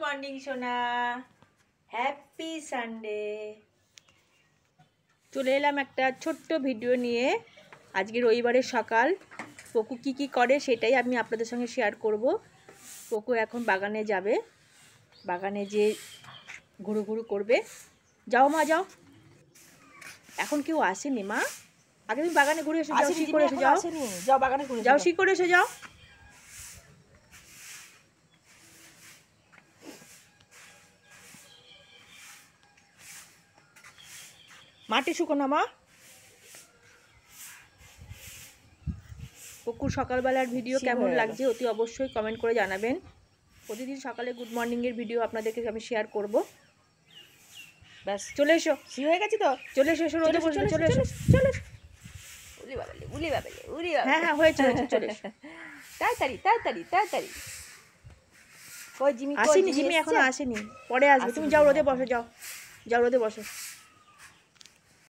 Morning সোনা, happy Sunday. চলে এলাম একটা ছোট্ট ভিডিও নিয়ে। আজকে রবিবারের সকাল, পকু কি করে সেটাই আমি আপনাদের সঙ্গে শেয়ার করব। পকু এখন বাগানে যাবে, বাগানে যে ঘুরু ঘুরু করবে। যাও মা যাও, এখন কেউ আসেনি মা, আগে তুমি বাগানে ঘুরে এসে যাও, শিকড়ে এসে যাও, যাও বাগানে ঘুরে যাও, শিকড়ে এসে যাও। মাটি শুকনো মা। পকুর সকালবেলার ভিডিও কেমন লাগছে অতি অবশ্যই কমেন্ট করে জানাবেন। প্রতিদিন সকালে গুড মর্নিংয়ের ভিডিও আপনাদেরকে আমি শেয়ার করব। ব্যাস চলে এসো, সি হয়ে গেছি তো, চলে এসো, রোদে বসবে, চলে এসো, চলে এসো। উলি বাবালে উলি বাবালে উলি বাবালে। হ্যাঁ হ্যাঁ হয়েছে হয়েছে, চলে এসো। তাড়াতাড়ি তাড়াতাড়ি তাড়াতাড়ি। কই জিমি, আসেনি, জিমি এখনো আসেনি, পরে আসবে। তুমি যাও রোদে বসো, যাও যাও রোদে বসো।